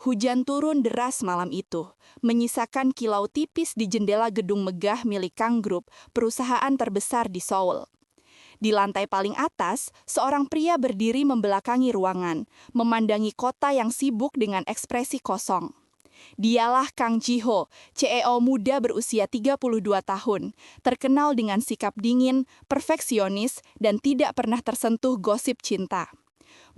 Hujan turun deras malam itu, menyisakan kilau tipis di jendela gedung megah milik Kang Group, perusahaan terbesar di Seoul. Di lantai paling atas, seorang pria berdiri membelakangi ruangan, memandangi kota yang sibuk dengan ekspresi kosong. Dialah Kang Ji-ho, CEO muda berusia 32 tahun, terkenal dengan sikap dingin, perfeksionis, dan tidak pernah tersentuh gosip cinta.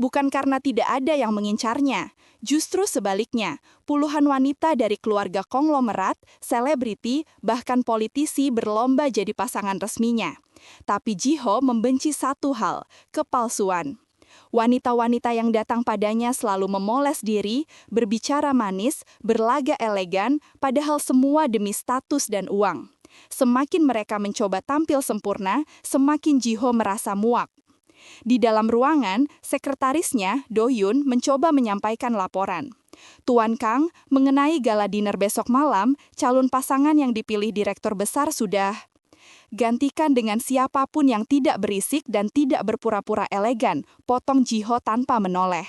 Bukan karena tidak ada yang mengincarnya, justru sebaliknya, puluhan wanita dari keluarga konglomerat, selebriti, bahkan politisi berlomba jadi pasangan resminya. Tapi Ji-ho membenci satu hal, kepalsuan. Wanita-wanita yang datang padanya selalu memoles diri, berbicara manis, berlaga elegan, padahal semua demi status dan uang. Semakin mereka mencoba tampil sempurna, semakin Ji-ho merasa muak. Di dalam ruangan, sekretarisnya, Do-yun, mencoba menyampaikan laporan. Tuan Kang, mengenai gala dinner besok malam, calon pasangan yang dipilih direktur besar sudah. Gantikan dengan siapapun yang tidak berisik dan tidak berpura-pura elegan, potong Ji-ho tanpa menoleh.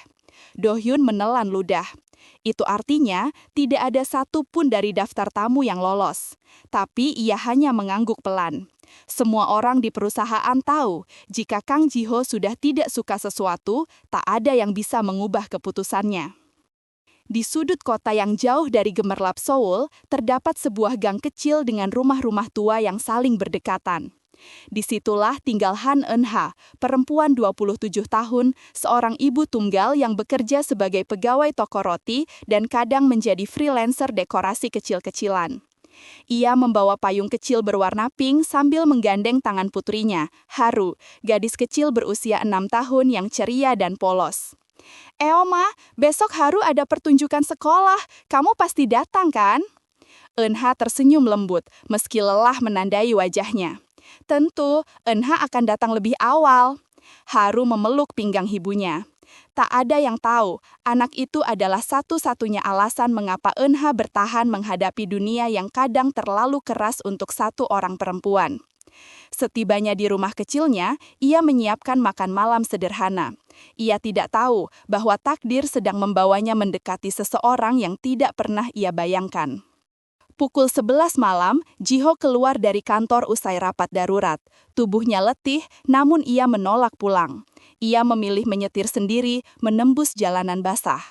Do-hyun menelan ludah. Itu artinya tidak ada satupun dari daftar tamu yang lolos. Tapi ia hanya mengangguk pelan. Semua orang di perusahaan tahu, jika Kang Ji-ho sudah tidak suka sesuatu, tak ada yang bisa mengubah keputusannya. Di sudut kota yang jauh dari gemerlap Seoul, terdapat sebuah gang kecil dengan rumah-rumah tua yang saling berdekatan. Disitulah tinggal Han Eun-ha, perempuan 27 tahun, seorang ibu tunggal yang bekerja sebagai pegawai toko roti dan kadang menjadi freelancer dekorasi kecil-kecilan. Ia membawa payung kecil berwarna pink sambil menggandeng tangan putrinya, Haru, gadis kecil berusia 6 tahun yang ceria dan polos. Oma, besok Haru ada pertunjukan sekolah, kamu pasti datang kan? Eun-ha tersenyum lembut, meski lelah menandai wajahnya. Tentu, Eun-ha akan datang lebih awal. Haru memeluk pinggang ibunya. Tak ada yang tahu, anak itu adalah satu-satunya alasan mengapa Eun-ha bertahan menghadapi dunia yang kadang terlalu keras untuk satu orang perempuan. Setibanya di rumah kecilnya, ia menyiapkan makan malam sederhana. Ia tidak tahu bahwa takdir sedang membawanya mendekati seseorang yang tidak pernah ia bayangkan. Pukul 11 malam, Ji-ho keluar dari kantor usai rapat darurat. Tubuhnya letih, namun ia menolak pulang. Ia memilih menyetir sendiri, menembus jalanan basah.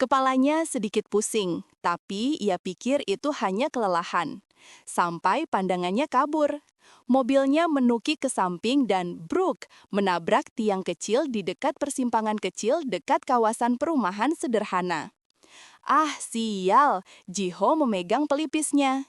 Kepalanya sedikit pusing, tapi ia pikir itu hanya kelelahan. Sampai pandangannya kabur. Mobilnya menuki ke samping dan bruk, menabrak tiang kecil di dekat persimpangan kecil dekat kawasan perumahan sederhana. Ah, sial, Ji-ho memegang pelipisnya.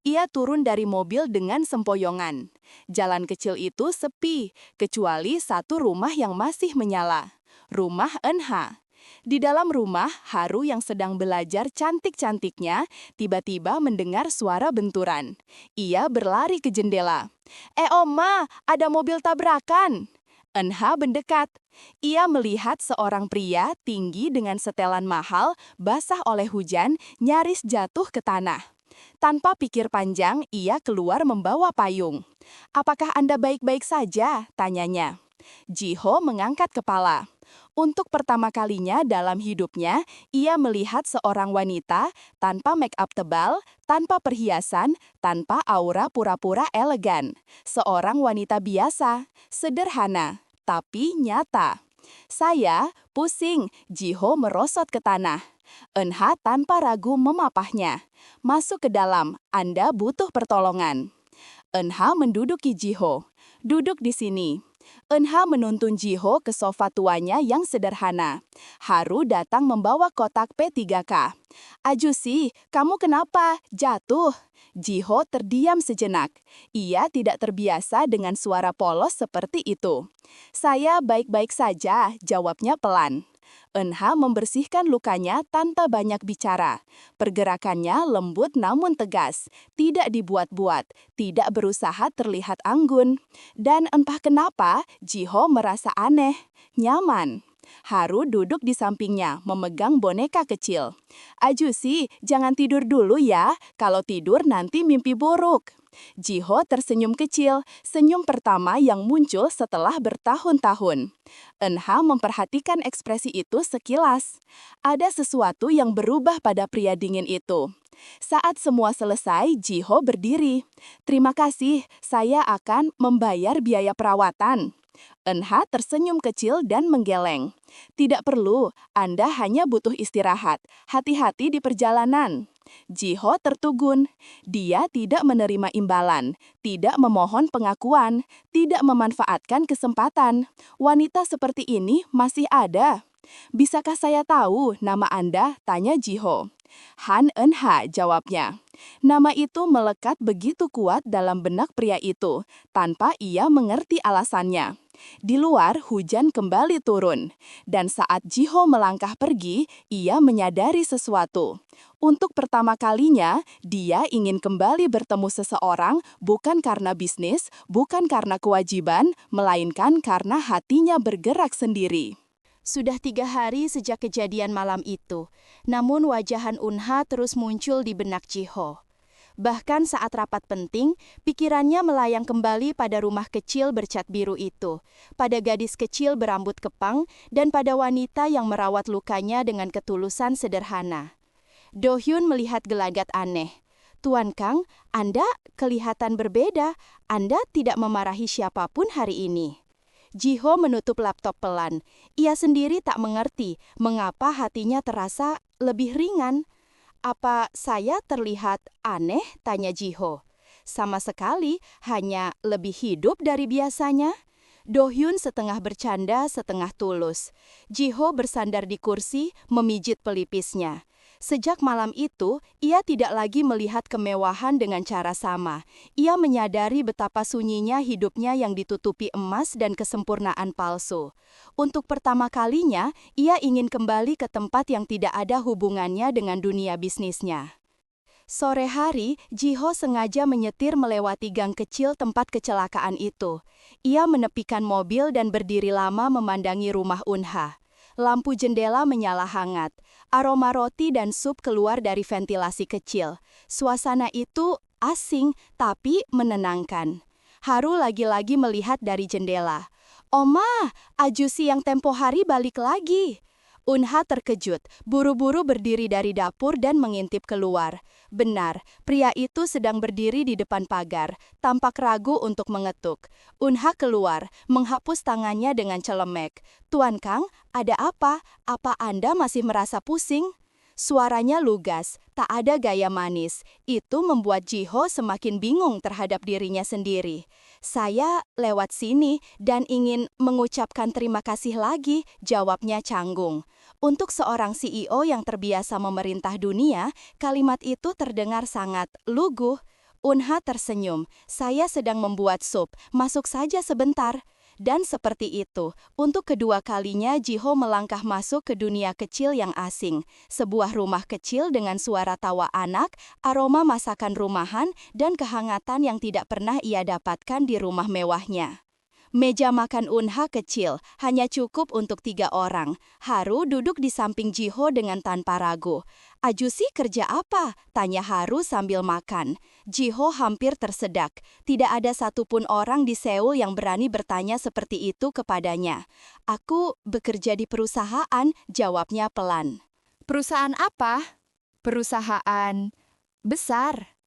Ia turun dari mobil dengan sempoyongan. Jalan kecil itu sepi, kecuali satu rumah yang masih menyala. Rumah Eun-ha. Di dalam rumah, Haru yang sedang belajar cantik-cantiknya tiba-tiba mendengar suara benturan. Ia berlari ke jendela. Oma, ada mobil tabrakan. Eun-ha mendekat. Ia melihat seorang pria tinggi dengan setelan mahal, basah oleh hujan, nyaris jatuh ke tanah. Tanpa pikir panjang, ia keluar membawa payung. Apakah Anda baik-baik saja? Tanyanya. Ji-ho mengangkat kepala. Untuk pertama kalinya dalam hidupnya, ia melihat seorang wanita tanpa make-up tebal, tanpa perhiasan, tanpa aura pura-pura elegan. Seorang wanita biasa, sederhana, tapi nyata. Saya pusing, Ji-ho merosot ke tanah. Eun-ha tanpa ragu memapahnya. Masuk ke dalam, Anda butuh pertolongan. Eun-ha menduduki Ji-ho. Duduk di sini. Eun-ha menuntun Ji-ho ke sofa tuanya yang sederhana. Haru datang membawa kotak P3K. Ajusi, kamu kenapa? Jatuh. Ji-ho terdiam sejenak. Ia tidak terbiasa dengan suara polos seperti itu. Saya baik-baik saja, jawabnya pelan. Eun-ha membersihkan lukanya tanpa banyak bicara. Pergerakannya lembut namun tegas, tidak dibuat-buat, tidak berusaha terlihat anggun. Dan entah kenapa, Ji-ho merasa aneh, nyaman. Haru duduk di sampingnya, memegang boneka kecil. Ajusi, jangan tidur dulu ya. Kalau tidur nanti mimpi buruk. Jiho tersenyum kecil, senyum pertama yang muncul setelah bertahun-tahun. Eunha memperhatikan ekspresi itu sekilas. Ada sesuatu yang berubah pada pria dingin itu. Saat semua selesai, Jiho berdiri. Terima kasih, saya akan membayar biaya perawatan. Eunha tersenyum kecil dan menggeleng. Tidak perlu, Anda hanya butuh istirahat. Hati-hati di perjalanan. Jiho tertugun. Dia tidak menerima imbalan, tidak memohon pengakuan, tidak memanfaatkan kesempatan. Wanita seperti ini masih ada. Bisakah saya tahu nama Anda? Tanya Jiho. Han Eunha, jawabnya. Nama itu melekat begitu kuat dalam benak pria itu, tanpa ia mengerti alasannya. Di luar, hujan kembali turun. Dan saat Jiho melangkah pergi, ia menyadari sesuatu. Untuk pertama kalinya, dia ingin kembali bertemu seseorang bukan karena bisnis, bukan karena kewajiban, melainkan karena hatinya bergerak sendiri. Sudah 3 hari sejak kejadian malam itu, namun wajah Han Eunha terus muncul di benak Jiho. Bahkan saat rapat penting, pikirannya melayang kembali pada rumah kecil bercat biru itu, pada gadis kecil berambut kepang, dan pada wanita yang merawat lukanya dengan ketulusan sederhana. Do Hyun melihat gelagat aneh. Tuan Kang, Anda kelihatan berbeda. Anda tidak memarahi siapapun hari ini. Jiho menutup laptop pelan. Ia sendiri tak mengerti mengapa hatinya terasa lebih ringan. Apa saya terlihat aneh? Tanya Jiho. Sama sekali, hanya lebih hidup dari biasanya. Do Hyun setengah bercanda, setengah tulus. Jiho bersandar di kursi, memijit pelipisnya. Sejak malam itu, ia tidak lagi melihat kemewahan dengan cara sama. Ia menyadari betapa sunyinya hidupnya yang ditutupi emas dan kesempurnaan palsu. Untuk pertama kalinya, ia ingin kembali ke tempat yang tidak ada hubungannya dengan dunia bisnisnya. Sore hari, Jiho sengaja menyetir melewati gang kecil tempat kecelakaan itu. Ia menepikan mobil dan berdiri lama memandangi rumah Eunha. Lampu jendela menyala hangat. Aroma roti dan sup keluar dari ventilasi kecil. Suasana itu asing tapi menenangkan. Haru lagi-lagi melihat dari jendela. Oma, Ajusi yang tempo hari balik lagi. Eunha terkejut, buru-buru berdiri dari dapur dan mengintip keluar. Benar, pria itu sedang berdiri di depan pagar, tampak ragu untuk mengetuk. Eunha keluar, menghapus tangannya dengan celemek. Tuan Kang, ada apa? Apa Anda masih merasa pusing? Suaranya lugas, tak ada gaya manis. Itu membuat Jiho semakin bingung terhadap dirinya sendiri. Saya lewat sini dan ingin mengucapkan terima kasih lagi, jawabnya canggung. Untuk seorang CEO yang terbiasa memerintah dunia, kalimat itu terdengar sangat lugu. Eunha tersenyum, saya sedang membuat sup, masuk saja sebentar. Dan seperti itu, untuk kedua kalinya Jiho melangkah masuk ke dunia kecil yang asing. Sebuah rumah kecil dengan suara tawa anak, aroma masakan rumahan, dan kehangatan yang tidak pernah ia dapatkan di rumah mewahnya. Meja makan Eunha kecil, hanya cukup untuk 3 orang. Haru duduk di samping Jiho dengan tanpa ragu. Ajusi kerja apa? Tanya Haru sambil makan. Jiho hampir tersedak. Tidak ada satupun orang di Seoul yang berani bertanya seperti itu kepadanya. Aku bekerja di perusahaan, jawabnya pelan. Perusahaan apa? Perusahaan besar.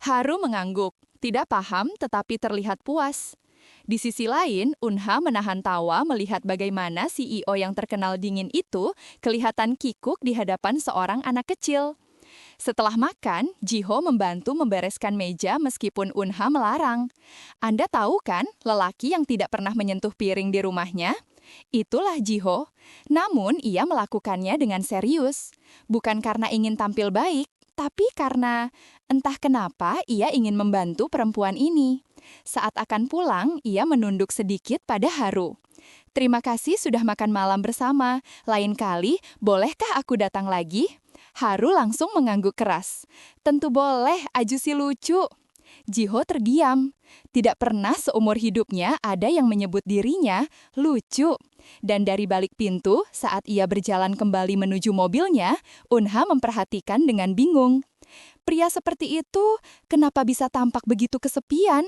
Haru mengangguk, tidak paham tetapi terlihat puas. Di sisi lain, Eunha menahan tawa melihat bagaimana CEO yang terkenal dingin itu kelihatan kikuk di hadapan seorang anak kecil. Setelah makan, Jiho membantu membereskan meja meskipun Eunha melarang. Anda tahu kan, lelaki yang tidak pernah menyentuh piring di rumahnya? Itulah Jiho. Namun, ia melakukannya dengan serius. Bukan karena ingin tampil baik, tapi karena entah kenapa ia ingin membantu perempuan ini. Saat akan pulang, ia menunduk sedikit pada Haru. Terima kasih sudah makan malam bersama. Lain kali, bolehkah aku datang lagi? Haru langsung mengangguk keras. Tentu boleh, Ajusi lucu. Jiho terdiam. Tidak pernah seumur hidupnya ada yang menyebut dirinya lucu. Dan dari balik pintu, saat ia berjalan kembali menuju mobilnya, Unha memperhatikan dengan bingung. Pria seperti itu, kenapa bisa tampak begitu kesepian?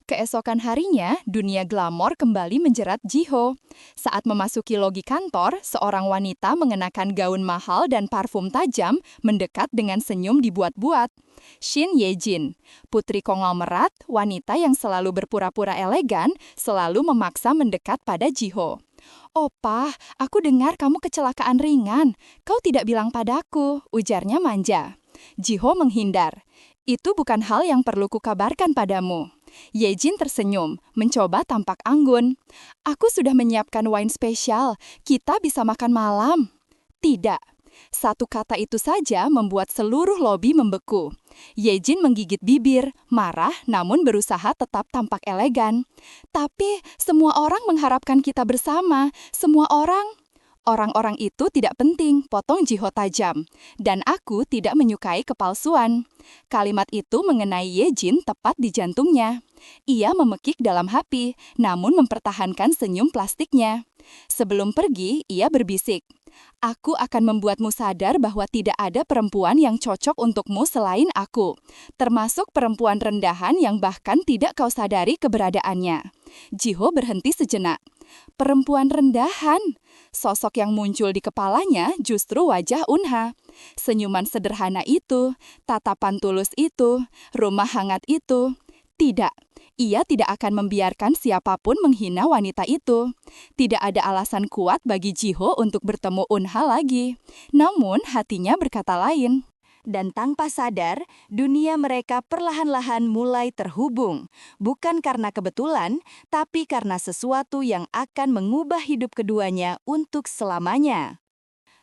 Keesokan harinya, dunia glamor kembali menjerat Jiho. Saat memasuki logi kantor, seorang wanita mengenakan gaun mahal dan parfum tajam mendekat dengan senyum dibuat-buat. Shin Ye-jin, putri konglomerat, wanita yang selalu berpura-pura elegan, selalu memaksa mendekat pada Jiho. "Opa, aku dengar kamu kecelakaan ringan. Kau tidak bilang padaku," ujarnya manja. Jiho menghindar. "Itu bukan hal yang perlu kukabarkan padamu." Yejin tersenyum, mencoba tampak anggun. "Aku sudah menyiapkan wine spesial. Kita bisa makan malam." Tidak. Satu kata itu saja membuat seluruh lobi membeku. Yejin menggigit bibir, marah namun berusaha tetap tampak elegan. "Tapi semua orang mengharapkan kita bersama. Semua orang..." "Orang-orang itu tidak penting," potong Jiho tajam. "Dan aku tidak menyukai kepalsuan." Kalimat itu mengenai Yejin tepat di jantungnya. Ia memekik dalam hati, namun mempertahankan senyum plastiknya. Sebelum pergi, ia berbisik, "Aku akan membuatmu sadar bahwa tidak ada perempuan yang cocok untukmu selain aku. Termasuk perempuan rendahan yang bahkan tidak kau sadari keberadaannya." Jiho berhenti sejenak. Perempuan rendahan? Sosok yang muncul di kepalanya justru wajah Unha. Senyuman sederhana itu, tatapan tulus itu, rumah hangat itu. Tidak, ia tidak akan membiarkan siapapun menghina wanita itu. Tidak ada alasan kuat bagi Jiho untuk bertemu Unha lagi. Namun hatinya berkata lain. Dan tanpa sadar, dunia mereka perlahan-lahan mulai terhubung. Bukan karena kebetulan, tapi karena sesuatu yang akan mengubah hidup keduanya untuk selamanya.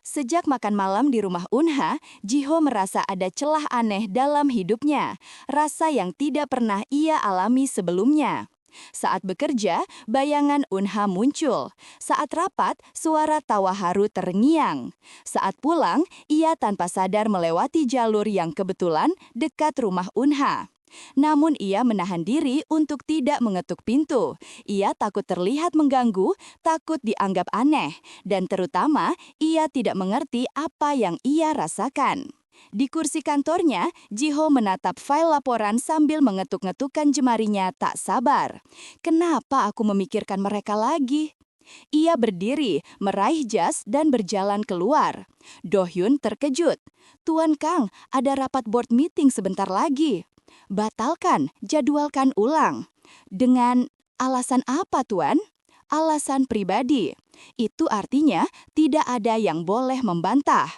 Sejak makan malam di rumah Unha, Jiho merasa ada celah aneh dalam hidupnya, rasa yang tidak pernah ia alami sebelumnya. Saat bekerja, bayangan Unha muncul. Saat rapat, suara tawa haru terngiang. Saat pulang, ia tanpa sadar melewati jalur yang kebetulan dekat rumah Unha. Namun ia menahan diri untuk tidak mengetuk pintu. Ia takut terlihat mengganggu, takut dianggap aneh, dan terutama ia tidak mengerti apa yang ia rasakan. Di kursi kantornya, Jiho menatap file laporan sambil mengetuk-ngetukkan jemarinya tak sabar. "Kenapa aku memikirkan mereka lagi?" Ia berdiri, meraih jas dan berjalan keluar. Do-hyun terkejut. "Tuan Kang, ada rapat board meeting sebentar lagi." "Batalkan, jadwalkan ulang." "Dengan alasan apa, Tuan?" "Alasan pribadi." Itu artinya tidak ada yang boleh membantah.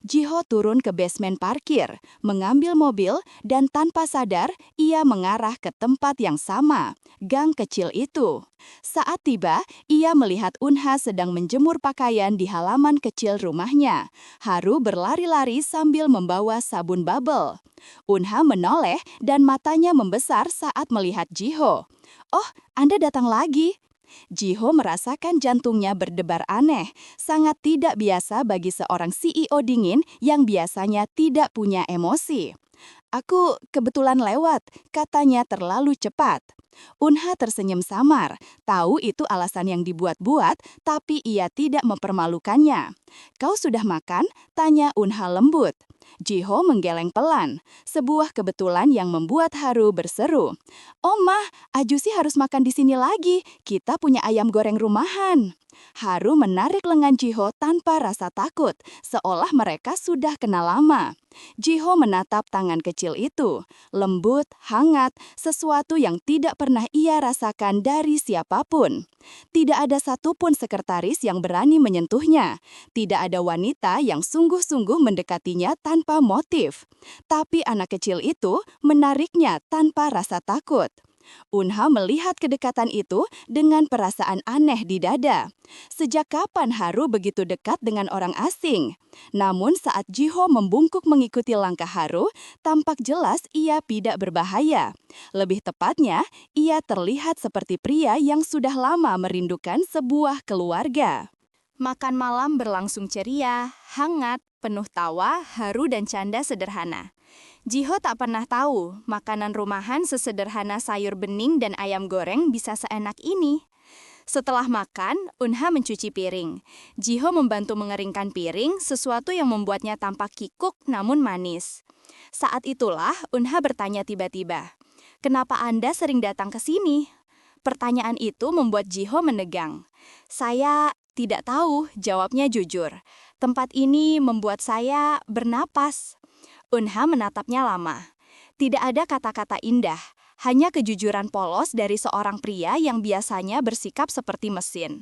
Jiho turun ke basement parkir, mengambil mobil, dan tanpa sadar ia mengarah ke tempat yang sama, gang kecil itu. Saat tiba, ia melihat Unha sedang menjemur pakaian di halaman kecil rumahnya. Haru berlari-lari sambil membawa sabun bubble. Unha menoleh dan matanya membesar saat melihat Jiho. "Oh, Anda datang lagi." Jiho merasakan jantungnya berdebar aneh, sangat tidak biasa bagi seorang CEO dingin yang biasanya tidak punya emosi. "Aku kebetulan lewat," katanya terlalu cepat. Unha tersenyum samar, tahu itu alasan yang dibuat-buat, tapi ia tidak mempermalukannya. "Kau sudah makan?" tanya Unha lembut. Jiho menggeleng pelan, sebuah kebetulan yang membuat Haru berseru. "Oma, Ajusi harus makan di sini lagi, kita punya ayam goreng rumahan." Haru menarik lengan Jiho tanpa rasa takut, seolah mereka sudah kenal lama. Jiho menatap tangan kecil itu, lembut, hangat, sesuatu yang tidak pernah ia rasakan dari siapapun. Tidak ada satupun sekretaris yang berani menyentuhnya. Tidak ada wanita yang sungguh-sungguh mendekatinya tanpa motif. Tapi anak kecil itu menariknya tanpa rasa takut. Unha melihat kedekatan itu dengan perasaan aneh di dada. Sejak kapan Haru begitu dekat dengan orang asing? Namun saat Jiho membungkuk mengikuti langkah Haru, tampak jelas ia tidak berbahaya. Lebih tepatnya, ia terlihat seperti pria yang sudah lama merindukan sebuah keluarga. Makan malam berlangsung ceria, hangat, penuh tawa, haru dan canda sederhana. Jiho tak pernah tahu makanan rumahan sesederhana sayur bening dan ayam goreng bisa seenak ini. Setelah makan, Unha mencuci piring. Jiho membantu mengeringkan piring, sesuatu yang membuatnya tampak kikuk namun manis. Saat itulah Unha bertanya tiba-tiba, "Kenapa Anda sering datang ke sini?" Pertanyaan itu membuat Jiho menegang. "Saya tidak tahu," jawabnya jujur. "Tempat ini membuat saya bernapas." Unha menatapnya lama. Tidak ada kata-kata indah, hanya kejujuran polos dari seorang pria yang biasanya bersikap seperti mesin.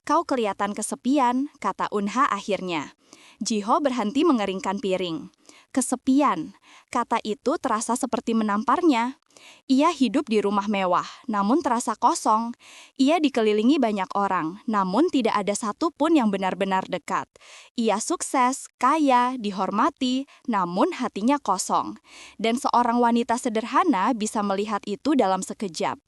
"Kau kelihatan kesepian," kata Unha akhirnya. Jiho berhenti mengeringkan piring. Kesepian, kata itu terasa seperti menamparnya. Ia hidup di rumah mewah, namun terasa kosong. Ia dikelilingi banyak orang, namun tidak ada satupun yang benar-benar dekat. Ia sukses, kaya, dihormati, namun hatinya kosong. Dan seorang wanita sederhana bisa melihat itu dalam sekejap.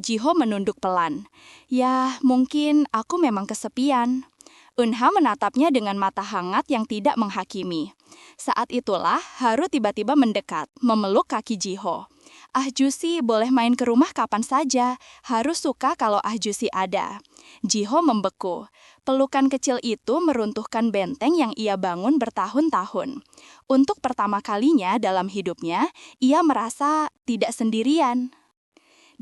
Jiho menunduk pelan. "Ya, mungkin aku memang kesepian." Unha menatapnya dengan mata hangat yang tidak menghakimi. Saat itulah Haru tiba-tiba mendekat, memeluk kaki Jiho. "Ah Jusi boleh main ke rumah kapan saja. Haru suka kalau Ah Jusi ada." Jiho membeku. Pelukan kecil itu meruntuhkan benteng yang ia bangun bertahun-tahun. Untuk pertama kalinya dalam hidupnya, ia merasa tidak sendirian.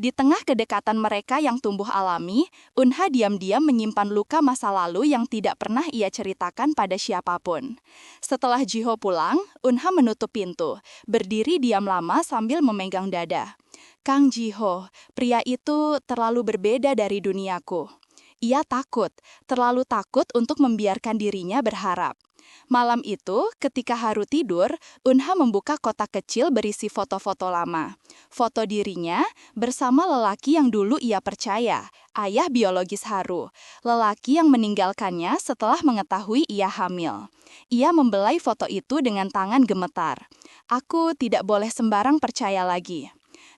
Di tengah kedekatan mereka yang tumbuh alami, Unha diam-diam menyimpan luka masa lalu yang tidak pernah ia ceritakan pada siapapun. Setelah Jiho pulang, Unha menutup pintu, berdiri diam lama sambil memegang dada. "Kang Jiho, pria itu terlalu berbeda dari duniaku." Ia takut, terlalu takut untuk membiarkan dirinya berharap. Malam itu, ketika Haru tidur, Unha membuka kotak kecil berisi foto-foto lama. Foto dirinya bersama lelaki yang dulu ia percaya, ayah biologis Haru. Lelaki yang meninggalkannya setelah mengetahui ia hamil. Ia membelai foto itu dengan tangan gemetar. "Aku tidak boleh sembarang percaya lagi."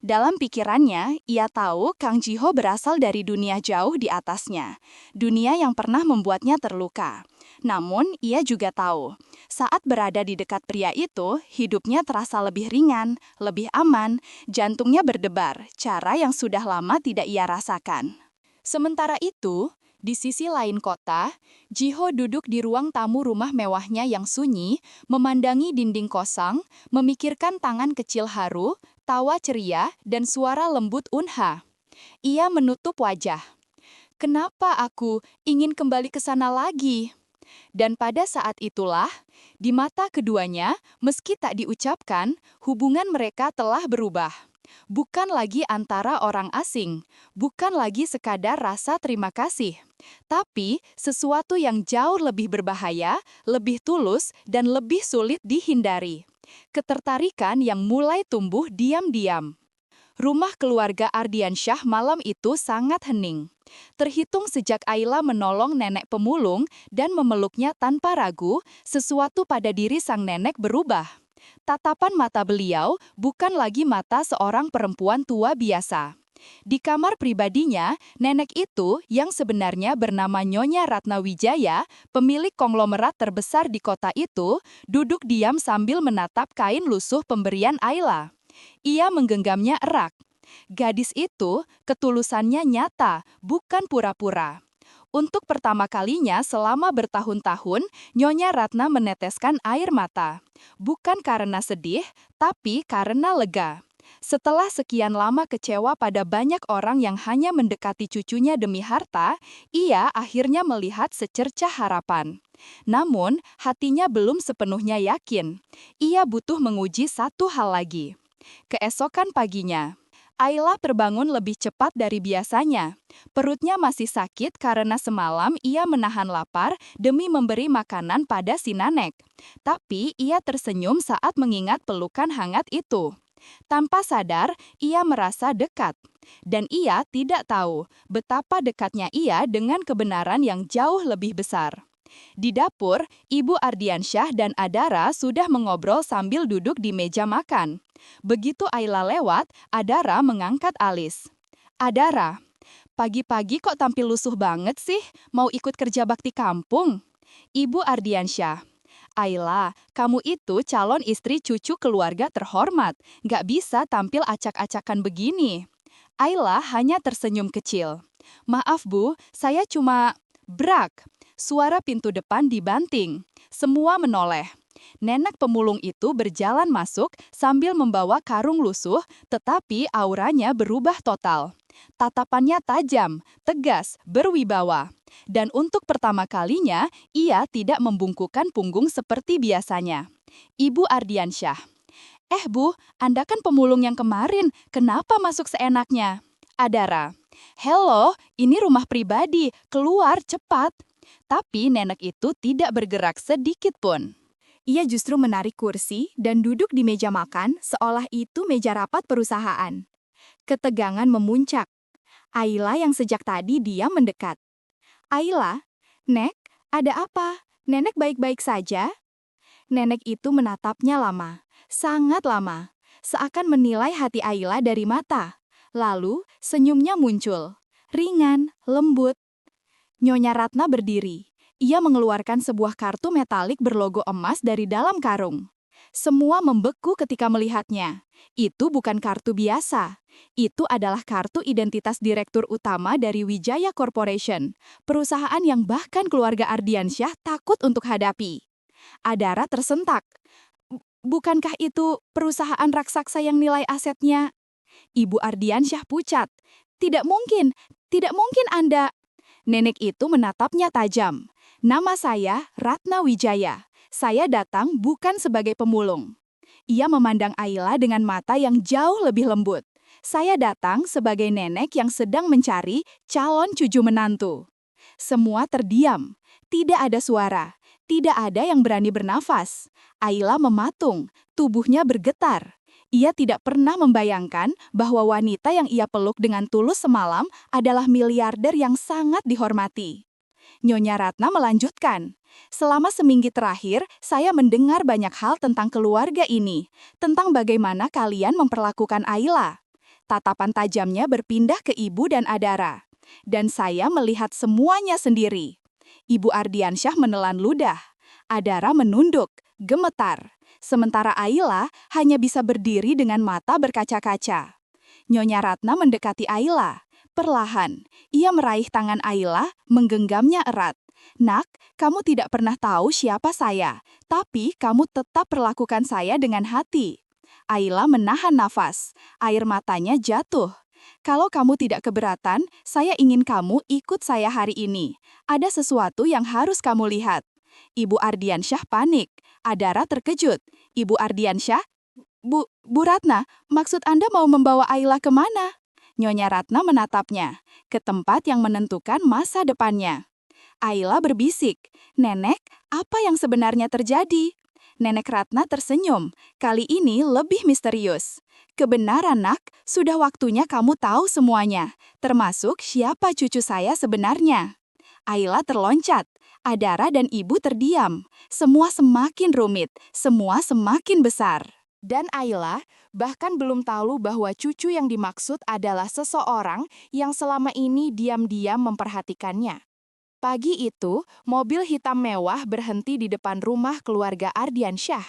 Dalam pikirannya, ia tahu Kang Jiho berasal dari dunia jauh di atasnya. Dunia yang pernah membuatnya terluka. Namun, ia juga tahu, saat berada di dekat pria itu, hidupnya terasa lebih ringan, lebih aman, jantungnya berdebar, cara yang sudah lama tidak ia rasakan. Sementara itu, di sisi lain kota, Jiho duduk di ruang tamu rumah mewahnya yang sunyi, memandangi dinding kosong, memikirkan tangan kecil Haru, tawa ceria, dan suara lembut Unha. Ia menutup wajah. "Kenapa aku ingin kembali ke sana lagi?" Dan pada saat itulah, di mata keduanya, meski tak diucapkan, hubungan mereka telah berubah. Bukan lagi antara orang asing, bukan lagi sekadar rasa terima kasih, tapi sesuatu yang jauh lebih berbahaya, lebih tulus, dan lebih sulit dihindari. Ketertarikan yang mulai tumbuh diam-diam. Rumah keluarga Ardiansyah malam itu sangat hening. Terhitung sejak Ayla menolong nenek pemulung dan memeluknya tanpa ragu, sesuatu pada diri sang nenek berubah. Tatapan mata beliau bukan lagi mata seorang perempuan tua biasa. Di kamar pribadinya, nenek itu yang sebenarnya bernama Nyonya Ratnawijaya, pemilik konglomerat terbesar di kota itu, duduk diam sambil menatap kain lusuh pemberian Ayla. Ia menggenggamnya erat. Gadis itu, ketulusannya nyata, bukan pura-pura. Untuk pertama kalinya selama bertahun-tahun, Nyonya Ratna meneteskan air mata. Bukan karena sedih, tapi karena lega. Setelah sekian lama kecewa pada banyak orang yang hanya mendekati cucunya demi harta, ia akhirnya melihat secercah harapan. Namun, hatinya belum sepenuhnya yakin. Ia butuh menguji satu hal lagi. Keesokan paginya, Ayla terbangun lebih cepat dari biasanya. Perutnya masih sakit karena semalam ia menahan lapar demi memberi makanan pada si nenek. Tapi ia tersenyum saat mengingat pelukan hangat itu. Tanpa sadar, ia merasa dekat. Dan ia tidak tahu betapa dekatnya ia dengan kebenaran yang jauh lebih besar. Di dapur, Ibu Ardiansyah dan Adara sudah mengobrol sambil duduk di meja makan. Begitu Ayla lewat, Adara mengangkat alis. "Adara, pagi-pagi kok tampil lusuh banget sih? Mau ikut kerja bakti kampung?" "Ibu Ardiansyah." Ayla, kamu itu calon istri cucu keluarga terhormat. Nggak bisa tampil acak-acakan begini. Ayla hanya tersenyum kecil. Maaf Bu, saya cuma... Brak! Suara pintu depan dibanting. Semua menoleh. Nenek pemulung itu berjalan masuk sambil membawa karung lusuh, tetapi auranya berubah total. Tatapannya tajam, tegas, berwibawa. Dan untuk pertama kalinya, ia tidak membungkukkan punggung seperti biasanya. Ibu Ardiansyah. Bu, Anda kan pemulung yang kemarin, kenapa masuk seenaknya? Adara. Hello, ini rumah pribadi, keluar cepat. Tapi nenek itu tidak bergerak sedikit pun. Ia justru menarik kursi dan duduk di meja makan seolah itu meja rapat perusahaan. Ketegangan memuncak. Ayla yang sejak tadi diam mendekat. Ayla, Nek, ada apa? Nenek baik-baik saja? Nenek itu menatapnya lama, sangat lama, seakan menilai hati Ayla dari mata. Lalu senyumnya muncul, ringan, lembut. Nyonya Ratna berdiri. Ia mengeluarkan sebuah kartu metalik berlogo emas dari dalam karung. Semua membeku ketika melihatnya. Itu bukan kartu biasa. Itu adalah kartu identitas direktur utama dari Wijaya Corporation, perusahaan yang bahkan keluarga Ardiansyah takut untuk hadapi. Adara tersentak. Bukankah itu perusahaan raksasa yang nilai asetnya? Ibu Ardiansyah pucat. Tidak mungkin Anda. Nenek itu menatapnya tajam. Nama saya Ratna Wijaya. Saya datang bukan sebagai pemulung. Ia memandang Ayla dengan mata yang jauh lebih lembut. Saya datang sebagai nenek yang sedang mencari calon cucu menantu. Semua terdiam. Tidak ada suara. Tidak ada yang berani bernafas. Ayla mematung. Tubuhnya bergetar. Ia tidak pernah membayangkan bahwa wanita yang ia peluk dengan tulus semalam adalah miliarder yang sangat dihormati. Nyonya Ratna melanjutkan, selama seminggu terakhir, saya mendengar banyak hal tentang keluarga ini, tentang bagaimana kalian memperlakukan Ayla. Tatapan tajamnya berpindah ke Ibu dan Adara. Dan saya melihat semuanya sendiri. Ibu Ardiansyah menelan ludah. Adara menunduk, gemetar. Sementara Ayla hanya bisa berdiri dengan mata berkaca-kaca. Nyonya Ratna mendekati Ayla. Perlahan, ia meraih tangan Ayla, menggenggamnya erat. Nak, kamu tidak pernah tahu siapa saya, tapi kamu tetap perlakukan saya dengan hati. Ayla menahan nafas. Air matanya jatuh. Kalau kamu tidak keberatan, saya ingin kamu ikut saya hari ini. Ada sesuatu yang harus kamu lihat. Ibu Ardiansyah panik. Adara terkejut. Ibu Ardiansyah, Bu Ratna, maksud Anda mau membawa Ayla kemana? Nyonya Ratna menatapnya, ke tempat yang menentukan masa depannya. Ayla berbisik, Nenek, apa yang sebenarnya terjadi? Nenek Ratna tersenyum, kali ini lebih misterius. Kebenaran, Nak, sudah waktunya kamu tahu semuanya, termasuk siapa cucu saya sebenarnya. Ayla terloncat. Adara dan Ibu terdiam. Semua semakin rumit, semua semakin besar. Dan Ayla bahkan belum tahu bahwa cucu yang dimaksud adalah seseorang yang selama ini diam-diam memperhatikannya. Pagi itu, mobil hitam mewah berhenti di depan rumah keluarga Ardiansyah.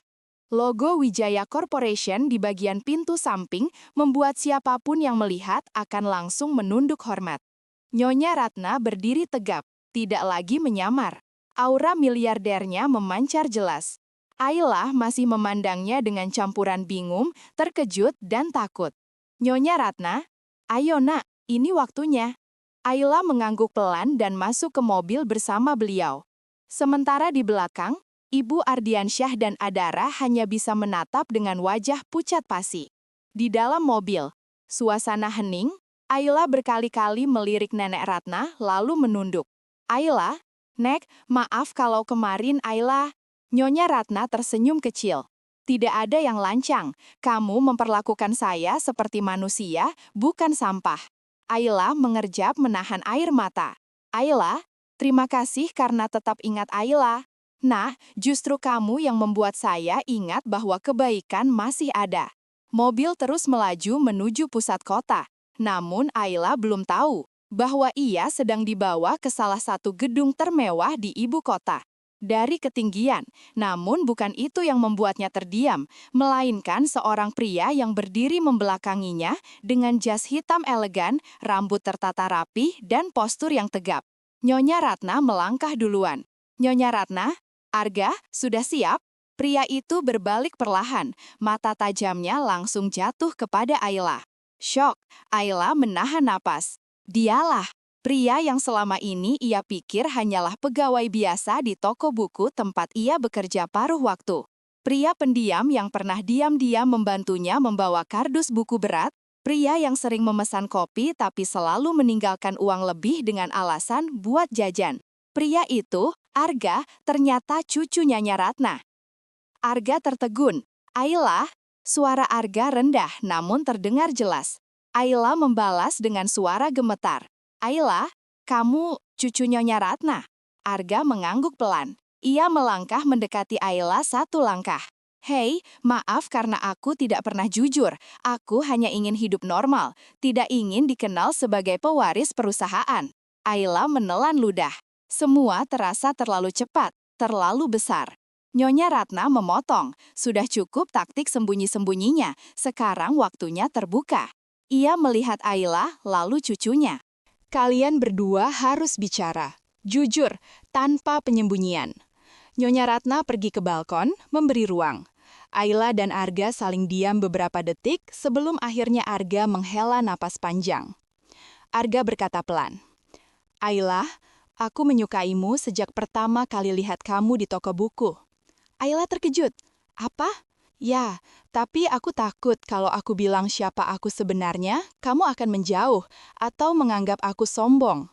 Logo Wijaya Corporation di bagian pintu samping membuat siapapun yang melihat akan langsung menunduk hormat. Nyonya Ratna berdiri tegap. Tidak lagi menyamar. Aura miliardernya memancar jelas. Ayla masih memandangnya dengan campuran bingung, terkejut, dan takut. Nyonya Ratna, ayo nak, ini waktunya. Ayla mengangguk pelan dan masuk ke mobil bersama beliau. Sementara di belakang, Ibu Ardiansyah dan Adara hanya bisa menatap dengan wajah pucat pasi. Di dalam mobil, suasana hening, Ayla berkali-kali melirik Nenek Ratna lalu menunduk. Ayla, Nek, maaf kalau kemarin Ayla. Nyonya Ratna tersenyum kecil. Tidak ada yang lancang, kamu memperlakukan saya seperti manusia, bukan sampah. Ayla mengerjap menahan air mata. Ayla, terima kasih karena tetap ingat Ayla. Nah, justru kamu yang membuat saya ingat bahwa kebaikan masih ada. Mobil terus melaju menuju pusat kota. Namun Ayla belum tahu bahwa ia sedang dibawa ke salah satu gedung termewah di ibu kota. dari ketinggian. Namun bukan itu yang membuatnya terdiam, melainkan seorang pria yang berdiri membelakanginya dengan jas hitam elegan, rambut tertata rapi, dan postur yang tegap. Nyonya Ratna melangkah duluan. Nyonya Ratna, Arga, sudah siap? Pria itu berbalik perlahan, mata tajamnya langsung jatuh kepada Ayla. Syok, Ayla menahan napas. Dialah pria yang selama ini ia pikir hanyalah pegawai biasa di toko buku tempat ia bekerja paruh waktu. Pria pendiam yang pernah diam-diam membantunya membawa kardus buku berat, pria yang sering memesan kopi tapi selalu meninggalkan uang lebih dengan alasan buat jajan. Pria itu, Arga, ternyata cucu Nyonya Ratna. Arga tertegun. Ayla, suara Arga rendah namun terdengar jelas. Ayla membalas dengan suara gemetar. Ayla, kamu cucu Nyonya Ratna. Arga mengangguk pelan. Ia melangkah mendekati Ayla satu langkah. Hei, maaf karena aku tidak pernah jujur. Aku hanya ingin hidup normal, tidak ingin dikenal sebagai pewaris perusahaan. Ayla menelan ludah. Semua terasa terlalu cepat, terlalu besar. Nyonya Ratna memotong. Sudah cukup taktik sembunyi-sembunyinya. Sekarang waktunya terbuka. Ia melihat Ayla, lalu cucunya. Kalian berdua harus bicara, jujur, tanpa penyembunyian. Nyonya Ratna pergi ke balkon, memberi ruang. Ayla dan Arga saling diam beberapa detik sebelum akhirnya Arga menghela napas panjang. Arga berkata pelan, Ayla, aku menyukaimu sejak pertama kali lihat kamu di toko buku. Ayla terkejut. Apa? Ya, tapi aku takut kalau aku bilang siapa aku sebenarnya, kamu akan menjauh atau menganggap aku sombong.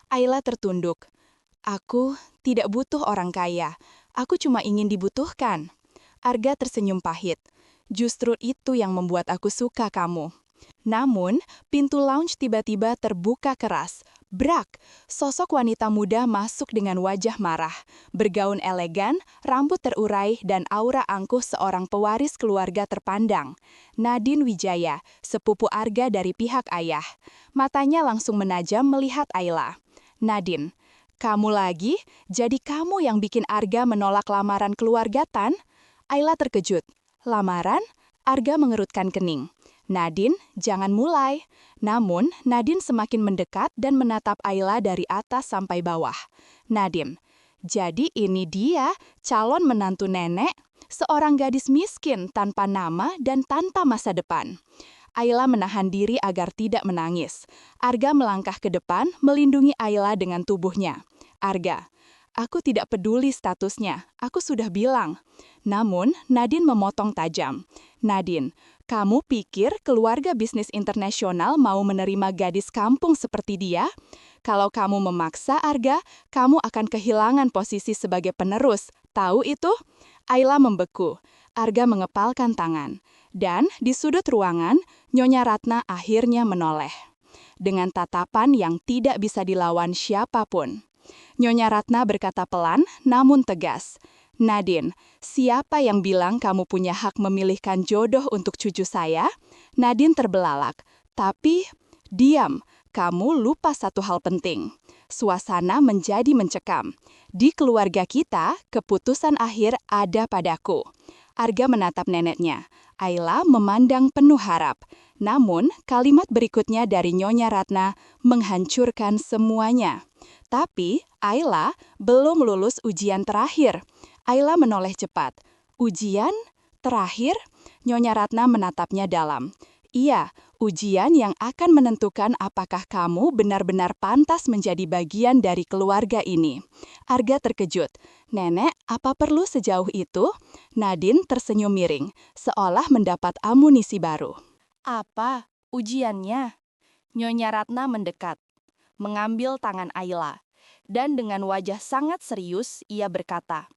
Ayla tertunduk. Aku tidak butuh orang kaya. Aku cuma ingin dibutuhkan. Arga tersenyum pahit. Justru itu yang membuat aku suka kamu. Namun, pintu lounge tiba-tiba terbuka keras. Brak! Sosok wanita muda masuk dengan wajah marah. Bergaun elegan, rambut terurai, dan aura angkuh seorang pewaris keluarga terpandang. Nadine Wijaya, sepupu Arga dari pihak ayah. Matanya langsung menajam melihat Ayla. Nadine, kamu lagi? Jadi kamu yang bikin Arga menolak lamaran keluarga Tan? Ayla terkejut. Lamaran? Arga mengerutkan kening. Nadine, jangan mulai. Namun, Nadine semakin mendekat dan menatap Ayla dari atas sampai bawah. Nadine, jadi ini dia, calon menantu nenek, seorang gadis miskin tanpa nama dan tanpa masa depan. Ayla menahan diri agar tidak menangis. Arga melangkah ke depan, melindungi Ayla dengan tubuhnya. Arga, aku tidak peduli statusnya, aku sudah bilang. Namun, Nadine memotong tajam. Nadine, kamu pikir keluarga bisnis internasional mau menerima gadis kampung seperti dia? Kalau kamu memaksa Arga, kamu akan kehilangan posisi sebagai penerus. Tahu itu? Ayla membeku. Arga mengepalkan tangan. Dan di sudut ruangan, Nyonya Ratna akhirnya menoleh. Dengan tatapan yang tidak bisa dilawan siapapun. Nyonya Ratna berkata pelan, namun tegas. Nadine, siapa yang bilang kamu punya hak memilihkan jodoh untuk cucu saya? Nadine terbelalak. Tapi, diam, kamu lupa satu hal penting. Suasana menjadi mencekam. Di keluarga kita, keputusan akhir ada padaku. Arga menatap neneknya. Ayla memandang penuh harap. Namun, kalimat berikutnya dari Nyonya Ratna menghancurkan semuanya. Tapi, Ayla belum lulus ujian terakhir. Ayla menoleh cepat. Ujian? Terakhir? Nyonya Ratna menatapnya dalam. Iya, ujian yang akan menentukan apakah kamu benar-benar pantas menjadi bagian dari keluarga ini. Arga terkejut. Nenek, apa perlu sejauh itu? Nadine tersenyum miring, seolah mendapat amunisi baru. Apa ujiannya? Nyonya Ratna mendekat, mengambil tangan Ayla, dan dengan wajah sangat serius ia berkata,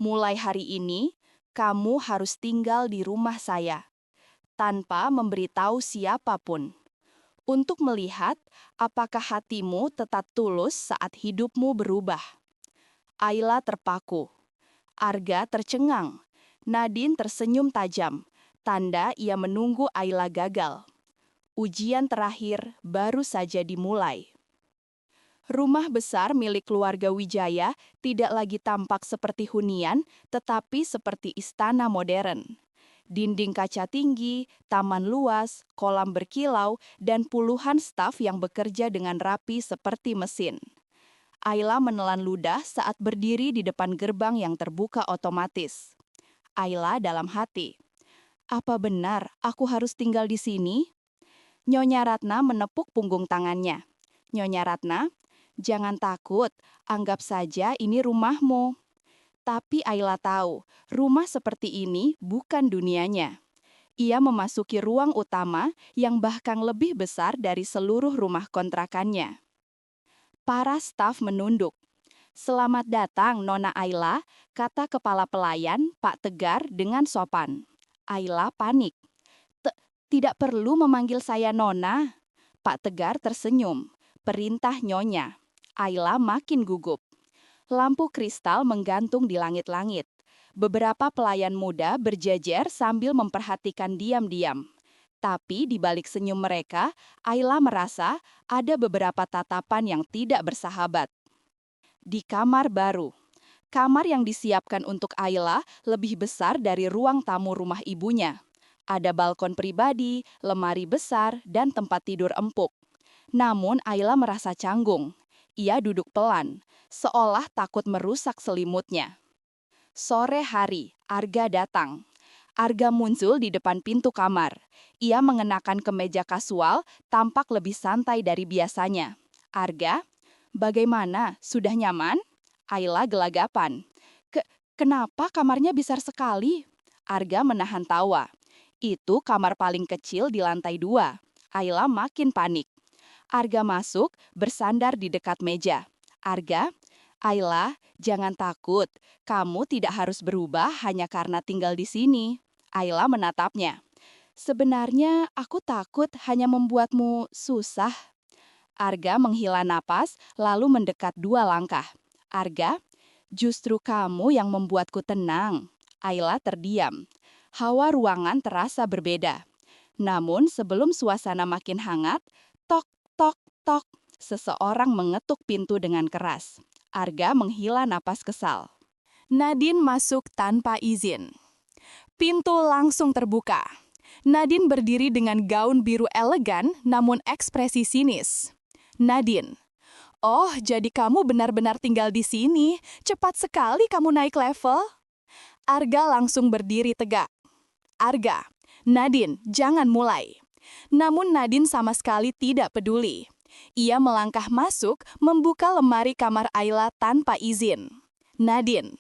mulai hari ini, kamu harus tinggal di rumah saya, tanpa memberitahu siapapun, untuk melihat apakah hatimu tetap tulus saat hidupmu berubah. Ayla terpaku. Arga tercengang. Nadine tersenyum tajam, tanda ia menunggu Ayla gagal. Ujian terakhir baru saja dimulai. Rumah besar milik keluarga Wijaya tidak lagi tampak seperti hunian, tetapi seperti istana modern. Dinding kaca tinggi, taman luas, kolam berkilau, dan puluhan staf yang bekerja dengan rapi seperti mesin. Ayla menelan ludah saat berdiri di depan gerbang yang terbuka otomatis. Ayla dalam hati, "Apa benar aku harus tinggal di sini?" Nyonya Ratna menepuk punggung tangannya. "Nyonya Ratna, jangan takut, anggap saja ini rumahmu." Tapi Ayla tahu, rumah seperti ini bukan dunianya. Ia memasuki ruang utama yang bahkan lebih besar dari seluruh rumah kontrakannya. Para staf menunduk. "Selamat datang, Nona Ayla," kata kepala pelayan, Pak Tegar dengan sopan. Ayla panik. Tidak perlu memanggil saya Nona." Pak Tegar tersenyum. "Perintah Nyonya." Ayla makin gugup. Lampu kristal menggantung di langit-langit. Beberapa pelayan muda berjejer sambil memperhatikan diam-diam. Tapi di balik senyum mereka, Ayla merasa ada beberapa tatapan yang tidak bersahabat. Di kamar baru. Kamar yang disiapkan untuk Ayla lebih besar dari ruang tamu rumah ibunya. Ada balkon pribadi, lemari besar, dan tempat tidur empuk. Namun Ayla merasa canggung. Ia duduk pelan, seolah takut merusak selimutnya. Sore hari, Arga datang. Arga muncul di depan pintu kamar. Ia mengenakan kemeja kasual, tampak lebih santai dari biasanya. "Arga, bagaimana? Sudah nyaman?" Ayla gelagapan. Kenapa kamarnya besar sekali?" Arga menahan tawa. "Itu kamar paling kecil di lantai 2. Ayla makin panik. Arga masuk, bersandar di dekat meja. "Arga, Ayla, jangan takut. Kamu tidak harus berubah hanya karena tinggal di sini." Ayla menatapnya. "Sebenarnya aku takut hanya membuatmu susah." Arga menghela napas, lalu mendekat 2 langkah. "Arga, justru kamu yang membuatku tenang." Ayla terdiam. Hawa ruangan terasa berbeda. Namun sebelum suasana makin hangat, tok, tok, tok, seseorang mengetuk pintu dengan keras. Arga menghela napas kesal. Nadine masuk tanpa izin. Pintu langsung terbuka. Nadine berdiri dengan gaun biru elegan namun ekspresi sinis. Nadine, "Oh, jadi kamu benar-benar tinggal di sini. Cepat sekali kamu naik level." Arga langsung berdiri tegak. "Arga, Nadine, jangan mulai." Namun Nadine sama sekali tidak peduli. Ia melangkah masuk, membuka lemari kamar Ayla tanpa izin. "Nadine,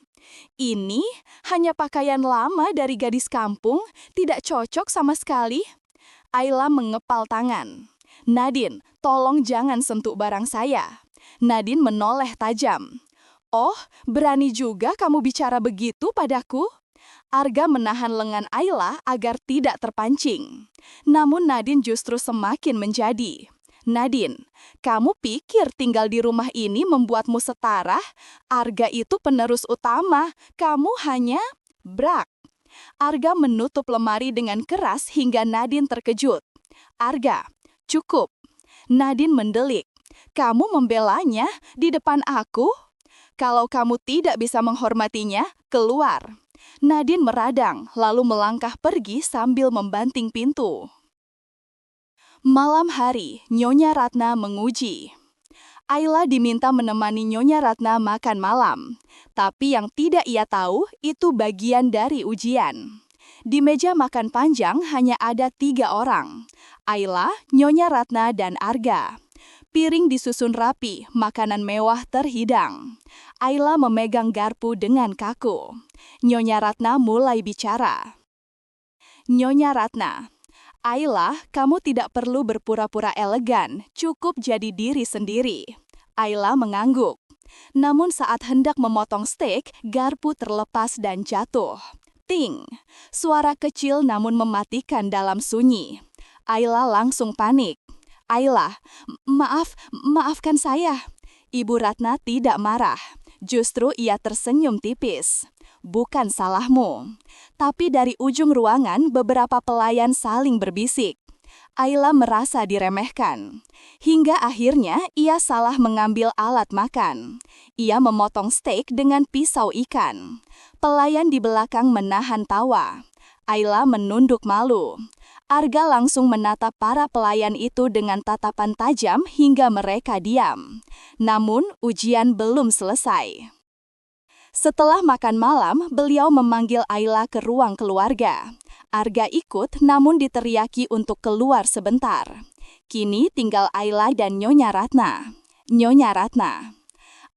ini hanya pakaian lama dari gadis kampung, tidak cocok sama sekali." Ayla mengepal tangan. "Nadine, tolong jangan sentuh barang saya." Nadine menoleh tajam. "Oh, berani juga kamu bicara begitu padaku?" Arga menahan lengan Ayla agar tidak terpancing. Namun Nadine justru semakin menjadi. "Nadine, kamu pikir tinggal di rumah ini membuatmu setara? Arga itu penerus utama, kamu hanya..." Brak. Arga menutup lemari dengan keras hingga Nadine terkejut. "Arga, cukup." Nadine mendelik. "Kamu membelanya di depan aku? Kalau kamu tidak bisa menghormatinya, keluar." Nadine meradang, lalu melangkah pergi sambil membanting pintu. Malam hari, Nyonya Ratna menguji. Ayla diminta menemani Nyonya Ratna makan malam. Tapi yang tidak ia tahu, itu bagian dari ujian. Di meja makan panjang hanya ada 3 orang. Ayla, Nyonya Ratna, dan Arga. Piring disusun rapi, makanan mewah terhidang. Ayla memegang garpu dengan kaku. Nyonya Ratna mulai bicara. "Nyonya Ratna, Ayla, kamu tidak perlu berpura-pura elegan, cukup jadi diri sendiri." Ayla mengangguk. Namun saat hendak memotong steak, garpu terlepas dan jatuh. Ting! Suara kecil namun mematikan dalam sunyi. Ayla langsung panik. "Ayla, maafkan saya." Ibu Ratna tidak marah. Justru ia tersenyum tipis. "Bukan salahmu." Tapi dari ujung ruangan beberapa pelayan saling berbisik. Ayla merasa diremehkan. Hingga akhirnya ia salah mengambil alat makan. Ia memotong steak dengan pisau ikan. Pelayan di belakang menahan tawa. Ayla menunduk malu. Arga langsung menatap para pelayan itu dengan tatapan tajam hingga mereka diam. Namun, ujian belum selesai. Setelah makan malam, beliau memanggil Ayla ke ruang keluarga. Arga ikut namun diteriaki untuk keluar sebentar. Kini tinggal Ayla dan Nyonya Ratna. Nyonya Ratna.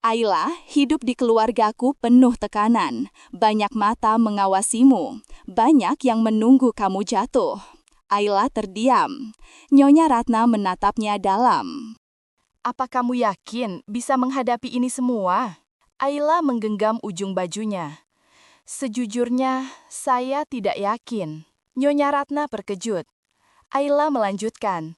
Ayla, hidup di keluargaku penuh tekanan. Banyak mata mengawasimu. Banyak yang menunggu kamu jatuh. Ayla terdiam. Nyonya Ratna menatapnya dalam. Apa kamu yakin bisa menghadapi ini semua? Ayla menggenggam ujung bajunya. Sejujurnya, saya tidak yakin. Nyonya Ratna terkejut. Ayla melanjutkan.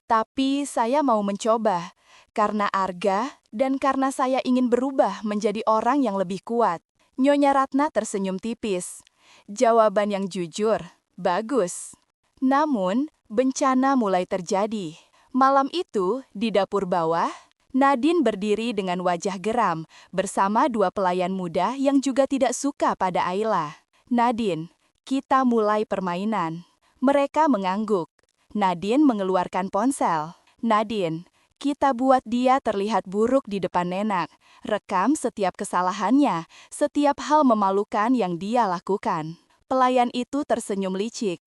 Tapi saya mau mencoba, karena Arga dan karena saya ingin berubah menjadi orang yang lebih kuat. Nyonya Ratna tersenyum tipis. Jawaban yang jujur, bagus. Namun, bencana mulai terjadi. Malam itu, di dapur bawah, Nadine berdiri dengan wajah geram bersama dua pelayan muda yang juga tidak suka pada Ayla. Nadine, kita mulai permainan. Mereka mengangguk. Nadine mengeluarkan ponsel. Nadine, kita buat dia terlihat buruk di depan Nenak. Rekam setiap kesalahannya, setiap hal memalukan yang dia lakukan. Pelayan itu tersenyum licik.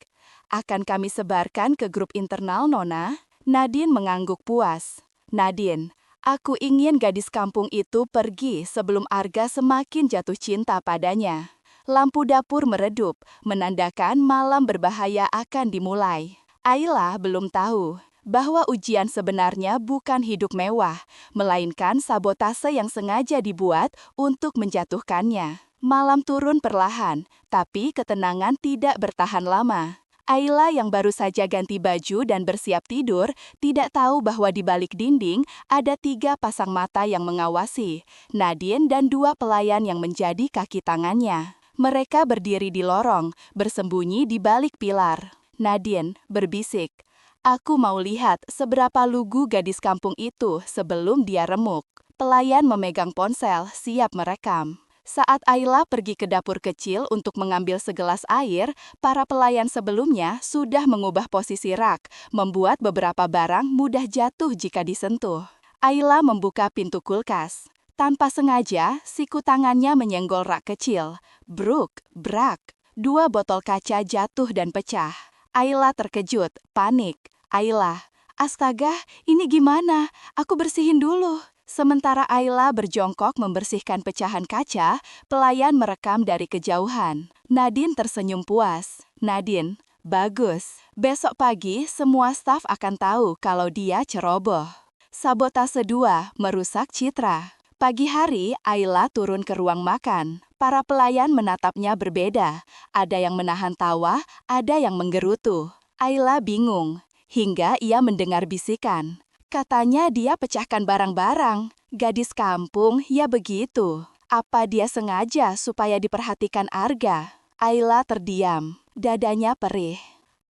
Akan kami sebarkan ke grup internal, Nona. Nadine mengangguk puas. Nadine, aku ingin gadis kampung itu pergi sebelum Arga semakin jatuh cinta padanya. Lampu dapur meredup, menandakan malam berbahaya akan dimulai. Ayla belum tahu bahwa ujian sebenarnya bukan hidup mewah, melainkan sabotase yang sengaja dibuat untuk menjatuhkannya. Malam turun perlahan, tapi ketenangan tidak bertahan lama. Ayla yang baru saja ganti baju dan bersiap tidur, tidak tahu bahwa di balik dinding ada 3 pasang mata yang mengawasi, Nadine dan 2 pelayan yang menjadi kaki tangannya. Mereka berdiri di lorong, bersembunyi di balik pilar. Nadine berbisik, aku mau lihat seberapa lugu gadis kampung itu sebelum dia remuk. Pelayan memegang ponsel, siap merekam. Saat Ayla pergi ke dapur kecil untuk mengambil segelas air, para pelayan sebelumnya sudah mengubah posisi rak, membuat beberapa barang mudah jatuh jika disentuh. Ayla membuka pintu kulkas. Tanpa sengaja, siku tangannya menyenggol rak kecil. Bruk, brak. 2 botol kaca jatuh dan pecah. Ayla terkejut, panik. Ayla, astaga, ini gimana? Aku bersihin dulu. Sementara Ayla berjongkok membersihkan pecahan kaca, pelayan merekam dari kejauhan. Nadine tersenyum puas. Nadine, bagus. Besok pagi semua staf akan tahu kalau dia ceroboh. Sabotase 2 merusak citra. Pagi hari, Ayla turun ke ruang makan. Para pelayan menatapnya berbeda. Ada yang menahan tawa, ada yang menggerutu. Ayla bingung, hingga ia mendengar bisikan. Katanya dia pecahkan barang-barang. Gadis kampung, ya begitu. Apa dia sengaja supaya diperhatikan Arga? Ayla terdiam, dadanya perih.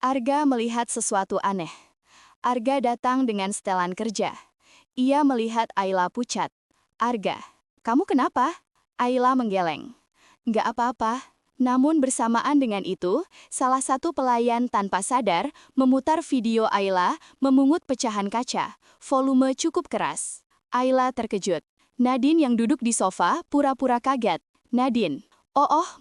Arga melihat sesuatu aneh. Arga datang dengan setelan kerja. Ia melihat Ayla pucat. Arga, kamu kenapa? Ayla menggeleng. Nggak apa-apa. Namun bersamaan dengan itu, salah satu pelayan tanpa sadar memutar video Ayla memungut pecahan kaca, volume cukup keras. Ayla terkejut. Nadine yang duduk di sofa pura-pura kaget. Nadine,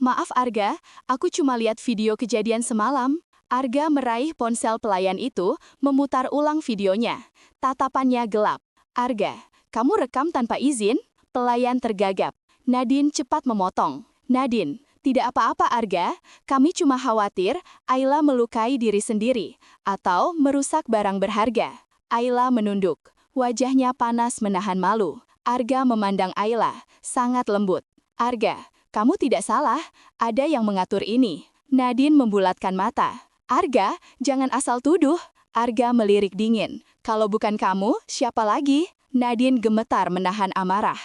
maaf Arga, aku cuma lihat video kejadian semalam. Arga meraih ponsel pelayan itu, memutar ulang videonya. Tatapannya gelap. Arga, kamu rekam tanpa izin? Pelayan tergagap. Nadine cepat memotong. Nadine, tidak apa-apa Arga, kami cuma khawatir Ayla melukai diri sendiri atau merusak barang berharga. Ayla menunduk, wajahnya panas menahan malu. Arga memandang Ayla, sangat lembut. Arga, kamu tidak salah, ada yang mengatur ini. Nadine membulatkan mata. Arga, jangan asal tuduh. Arga melirik dingin. Kalau bukan kamu, siapa lagi? Nadine gemetar menahan amarah.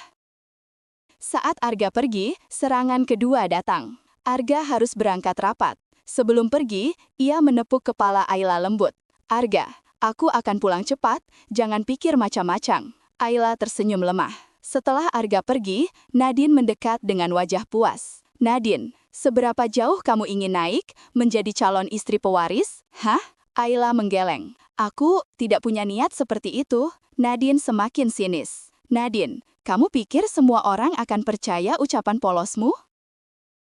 Saat Arga pergi, serangan kedua datang. Arga harus berangkat rapat. Sebelum pergi, ia menepuk kepala Ayla lembut. Arga, aku akan pulang cepat, jangan pikir macam-macam. Ayla tersenyum lemah. Setelah Arga pergi, Nadine mendekat dengan wajah puas. Nadine, seberapa jauh kamu ingin naik menjadi calon istri pewaris? Hah? Ayla menggeleng. Aku tidak punya niat seperti itu. Nadine semakin sinis. Nadine, kamu pikir semua orang akan percaya ucapan polosmu?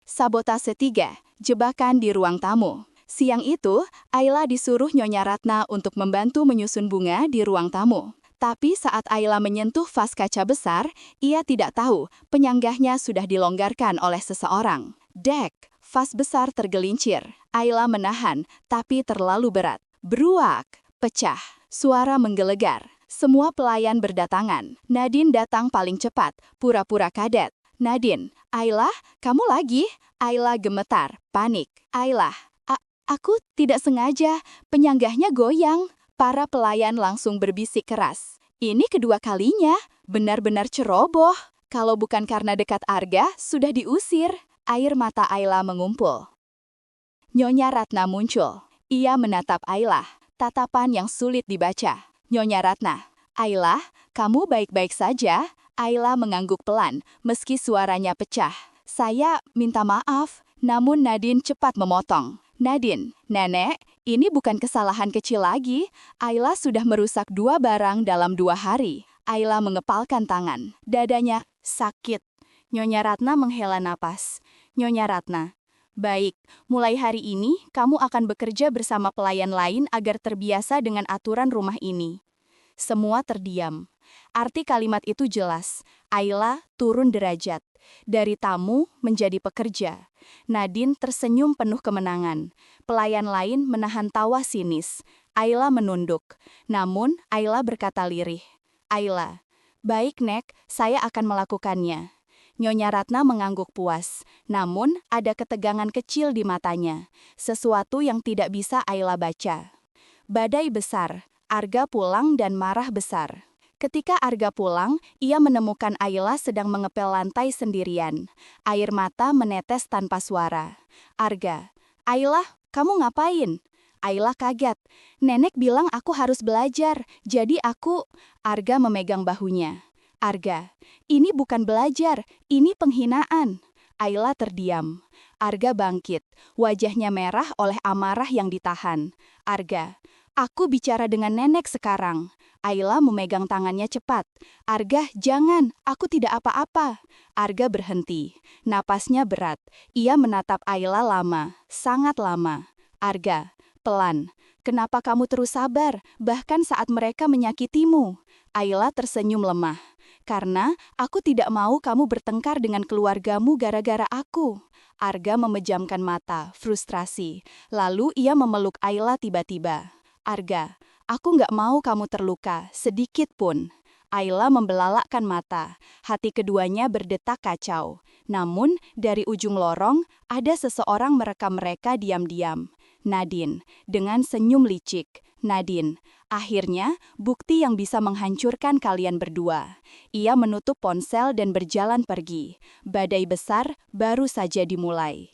Sabotase 3, jebakan di ruang tamu. Siang itu, Ayla disuruh Nyonya Ratna untuk membantu menyusun bunga di ruang tamu. Tapi saat Ayla menyentuh vas kaca besar, ia tidak tahu penyanggahnya sudah dilonggarkan oleh seseorang. Dek, vas besar tergelincir. Ayla menahan, tapi terlalu berat. Bruak, pecah. Suara menggelegar. Semua pelayan berdatangan. Nadine datang paling cepat, pura-pura kadet. Nadine, Ayla, kamu lagi? Ayla gemetar, panik. Ayla, aku tidak sengaja, penyanggahnya goyang. Para pelayan langsung berbisik keras. Ini kedua kalinya, benar-benar ceroboh. Kalau bukan karena dekat Arga, sudah diusir. Air mata Ayla mengumpul. Nyonya Ratna muncul. Ia menatap Ayla, tatapan yang sulit dibaca. Nyonya Ratna, Ayla, kamu baik-baik saja? Ayla mengangguk pelan, meski suaranya pecah. Saya minta maaf, namun Nadine cepat memotong. Nadine, Nenek, ini bukan kesalahan kecil lagi. Ayla sudah merusak 2 barang dalam 2 hari. Ayla mengepalkan tangan. Dadanya sakit. Nyonya Ratna menghela napas. Nyonya Ratna, baik, mulai hari ini kamu akan bekerja bersama pelayan lain agar terbiasa dengan aturan rumah ini. Semua terdiam. Arti kalimat itu jelas. Ayla turun derajat. Dari tamu menjadi pekerja. Nadine tersenyum penuh kemenangan. Pelayan lain menahan tawa sinis. Ayla menunduk. Namun, Ayla berkata lirih. Ayla, baik Nek, saya akan melakukannya. Nyonya Ratna mengangguk puas. Namun, ada ketegangan kecil di matanya. Sesuatu yang tidak bisa Ayla baca. Badai besar. Arga pulang dan marah besar. Ketika Arga pulang, ia menemukan Ayla sedang mengepel lantai sendirian. Air mata menetes tanpa suara. Arga, Ayla, kamu ngapain? Ayla kaget. Nenek bilang aku harus belajar, jadi aku... Arga memegang bahunya. Arga, ini bukan belajar, ini penghinaan. Ayla terdiam. Arga bangkit, wajahnya merah oleh amarah yang ditahan. Arga, aku bicara dengan nenek sekarang. Ayla memegang tangannya cepat. Arga, jangan, aku tidak apa-apa. Arga berhenti. Napasnya berat. Ia menatap Ayla lama, sangat lama. Arga, pelan. Kenapa kamu terus sabar, bahkan saat mereka menyakitimu? Ayla tersenyum lemah. Karena aku tidak mau kamu bertengkar dengan keluargamu gara-gara aku. Arga memejamkan mata, frustrasi. Lalu ia memeluk Ayla tiba-tiba. Arga, aku nggak mau kamu terluka, sedikit pun. Ayla membelalakkan mata. Hati keduanya berdetak kacau. Namun, dari ujung lorong, ada seseorang merekam mereka diam-diam. Nadine, dengan senyum licik. Nadine, akhirnya bukti yang bisa menghancurkan kalian berdua. Ia menutup ponsel dan berjalan pergi. Badai besar baru saja dimulai.